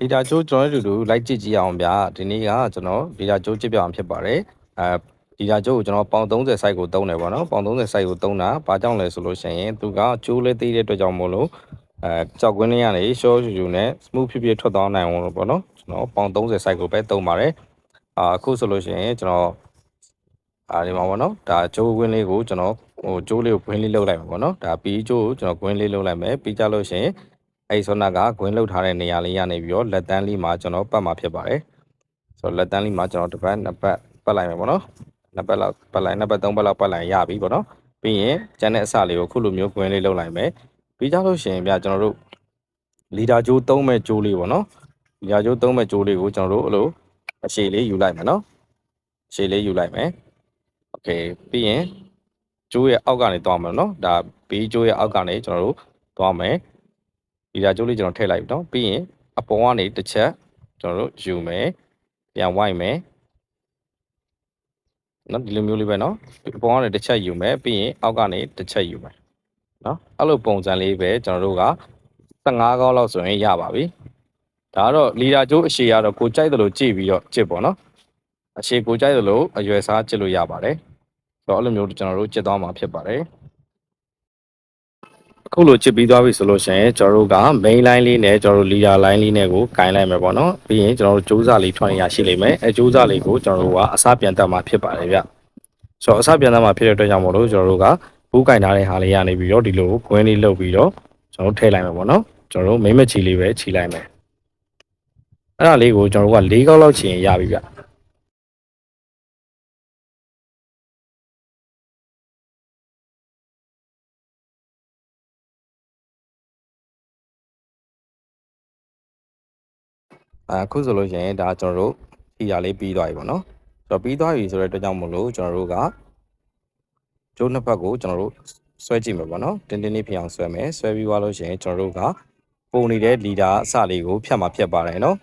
ဒေတာကျိုးကျွန်တော်တို့လိုက်ကြည့်ကြည့်အောင်ဗျာဒီနေ့ကကျွန်တော်ဒေတာကျိုးကြည့်ပြအောင်ဖြစ်ပါတယ်ဒေတာကျိုးကိုကျွန်တော်ပေါင်30 site ကိုသုံးတယ်ပေါ့နော်ပေါင်30 site ကိုသုံးတာဘာကြောင့်လဲဆိုလို့ရှိရင်သူကကျိုးလေးသေးတဲ့အတွက်ကြောင့်မို့လို့ကြောက်ကွင်းလေးကနေရှော့ရှူနဲ့ smooth ဖြစ်ဖြစ်ထွက်သွားနိုင်အောင်လို့ပေါ့နော်ကျွန်တော်ပေါင်30 site ကိုပဲသုံးပါတယ်အခုဆိုလို့ရှိရင်ကျွန်တော်ဒီမှာပေါ့နော်ဒါကျိုးကွင်းလေးကိုကျွန်တော်ကျိုးလေးကိုကွင်းလေးလှုပ်လိုက်မှာပေါ့နော်ဒါပြီးကျိုးကိုကျွန်တော်ကွင်းလေးလှုပ်လိုက်မယ်ပြီးကြလို့ရှိရင်အဲ့ဆိုနာကဂွင်းလှုပ်ထားတဲ့နေရာလေးရနေပြီးတော့လက်တန်းလေးမှာကျွန်တော်ပတ်မှာဖြစ်ပါတယ်ဆိုတော့လက်တန်းလေးမှာကျွန်တော်တစ်ပတ်နှစ်ပတ်ပတ်လိုက်မယ်ပေါ့နော်နှစ်ပတ်လောက်ပတ်လိုက်နှစ်ပတ်သုံးပတ်လောက်ပတ်လိုက်ရပြီပေါ့နော်ပြီးရင်ကျန်တဲ့အစလေးကိုခုလိုမျိုးဂွင်းလေးလှုပ်လိုက်မယ်ပြီးကြလို့ရှိရင်ဗျကျွန်တော်တို့လီတာကျိုးသုံးမဲ့ကျိုးလေးပေါ့နော်လီတာကျိုးသုံးမဲ့ကျိုးလေးကိုကျွန်တော်တို့အဲ့လိုအရှည်လေးယူလိုက်မယ်နော်အရှည်လေးယူလိုက်မယ်โอเคပြီးရင်ကျိုးရဲ့အောက်ကနေသွားမယ်နော်ဒါဘေးကျိုးရဲ့အောက်ကနေကျွန်တော်တို့သွားမယ်ဒီဓာတ်ကျိုးလေးကျွန်တော်ထည့်လိုက်ပြီနော်ပြီးရင်အပေါ်ကနေတစ်ချက်ကျွန်တော်တို့ယူမယ်ပြန်ဝိုက်မယ်နော်ဒီလိုမျိုးလေးပဲနော်အပေါ်ကနေတစ်ချက်ယူမယ်ပြီးရင်အောက်ကနေတစ်ချက်ယူမယ်နော်အဲ့လိုပုံစံလေးပဲကျွန်တော်တို့က15ခေါက်လောက်ဆိုရင်ရပါပြီဒါကတော့လီတာကျိုးအရှည်ကတော့ကိုကြိုက်သလိုကြည့်ပြီးတော့ကြည့်ပေါ့နော်အရှည်ကိုကြိုက်သလိုအရွယ်စားကြည့်လို့ရပါတယ်ဆိုတော့အဲ့လိုမျိုးကျွန်တော်တို့ကြည့်သွားမှာဖြစ်ပါတယ်အခုလိုချစ်ပြီးသွားပြီဆိုလို့ရှိရင်ကျွန်တော်တို့က main line လေးနဲ့ကျွန်တော်တို့ leader line လေးနဲ့ကိုကင်လိုက်မယ်ပေါ့နော်ပြီးရင်ကျွန်တော်တို့ကြိုးစားလေးထွက်ရရှိလိမ့်မယ်အဲကြိုးစားလေးကိုကျွန်တော်တို့ကအစပြန်တက်မှာဖြစ်ပါတယ်ဗျဆိုတော့အစပြန်တက်မှာဖြစ်တဲ့အတွက်ကြောင့်မို့လို့ကျွန်တော်တို့ကဘူးကင်ထားတဲ့ဟာလေးရနေပြီးတော့ဒီလိုကွင်းလေးလှုပ်ပြီးတော့ကျွန်တော်တို့ထည့်လိုက်မယ်ပေါ့နော်ကျွန်တော်တို့မိမချီလေးပဲခြီလိုက်မယ်အဲ့ဒါလေးကိုကျွန်တော်တို့က၄ခေါက်လောက်ခြီရင်ရပြီဗျအခုဆိုလို့ရှိရင်ဒါကျွန်တော်တို့ခြီရလေးပြီးသွားပြီပေါ့နော်ဆိုတော့ပြီးသွားပြီဆိုတဲ့အတွက်ကြောင့်မို့လို့ကျွန်တော်တို့ကကျိုးနှစ်ဖက်ကိုကျွန်တော်တို့ဆွဲကြည့်မယ်ပေါ့နော်တင်းတင်းလေးဖြစ်အောင်ဆွဲမယ်ဆွဲပြီးသွားလို့ရှိရင်ကျွန်တော်တို့ကပုံနေတဲ့လီတာအစလေးကိုဖြတ်မှာဖြတ်ပါတယ်နော်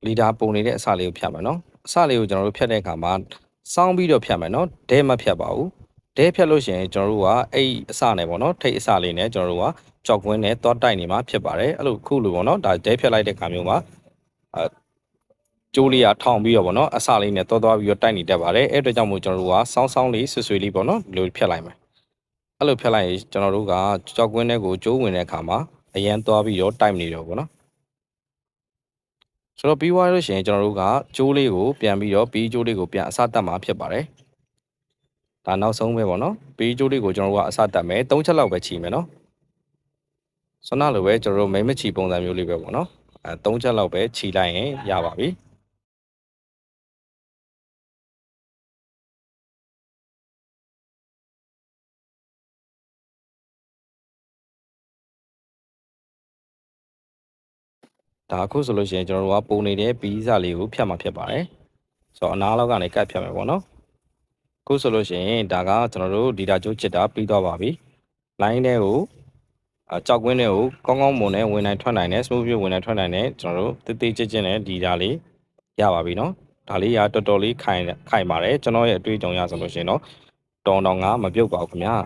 လီတာပုံနေတဲ့အစလေးကိုဖြတ်မယ်နော်အစလေးကိုကျွန်တော်တို့ဖြတ်တဲ့အခါမှာစောင်းပြီးတော့ဖြတ်မယ်နော်ဒဲမဖြတ်ပါဘူးဒဲဖြတ်လို့ရှိရင်ကျွန်တော်တို့ကအဲ့အစနဲ့ပေါ့နော်ထိတ်အစလေးနဲ့ကျွန်တော်တို့ကကြောက်ကွင်းနဲ့တောတိုက်နေမှာဖြစ်ပါတယ်အဲ့လိုခုလိုပေါ့နော်ဒါဒဲဖြတ်လိုက်တဲ့ခါမျိုးမှာကျိုးလေးကထောင်ပြီးတော့ပေါ့နော်အစလေးနဲ့တောသွားပြီးတော့တိုက်နေတတ်ပါတယ်အဲ့အတွက်ကြောင့်မို့ကျွန်တော်တို့ကစောင်းလေးဆွဆွလေးပေါ့နော်ဒီလိုဖြတ်လိုက်မယ်အဲ့လိုဖြတ်လိုက်ရင်ကျွန်တော်တို့ကကြောက်ကွင်းထဲကိုကျိုးဝင်တဲ့အခါမှာအရန်သွားပြီးတော့တိုက်နေတော့ပေါ့နော်ဆိုတော့ပြီးသွားလို့ရှိရင်ကျွန်တော်တို့ကကျိုးလေးကိုပြန်ပြီးတော့ပြီးကျိုးလေးကိုပြန်အစတက်မှာဖြစ်ပါတယ်ဒါနောက်ဆုံးပဲပေါ့နော်ပြီးကျိုးလေးကိုကျွန်တော်တို့ကအစတက်မယ်3ချက်လောက်ပဲချီမယ်နော်ဆွမ်းနာလိုပဲကျွန်တော်တို့မိမချီပုံစံမျိုးလေးပဲပေါ့နော်3ချက်လောက်ပဲချီလိုက်ရင်ရပါပြီဒါအခုဆိုလို့ရှိရင်ကျွန်တော်တို့ကပုံနေတဲ့ပီးစာလေးကိုဖြတ်မှာဖြစ်ပါတယ်ဆိုတော့အနားလောက်ကနေကတ်ဖြတ်မယ်ပေါ့နော်အခုဆိုလို့ရှိရင်ဒါကကျွန်တော်တို့ဒီတာကျိုးချစ်တာပြီးသွားပါပြီ line ထဲကိုကြောက်ကွင်းတွေကိုကောင်းကောင်းမွန်နဲ့ဝင်နိုင်ထွက်နိုင်နဲ့ smooth ပြဝင်နိုင်ထွက်နိုင်နဲ့ကျွန်တော်တို့တိတိကျကျနဲ့ဒီဒါလေးရပါပြီเนาะဒါလေးကတော်တော်လေးခိုင်ပါတယ်ကျွန်တော်ရဲ့အတွေ့အကြုံရဆိုလို့ရှိရင်တော့တောင်းတောင်ကမပြုတ်ပါဘူးခင်ဗျာ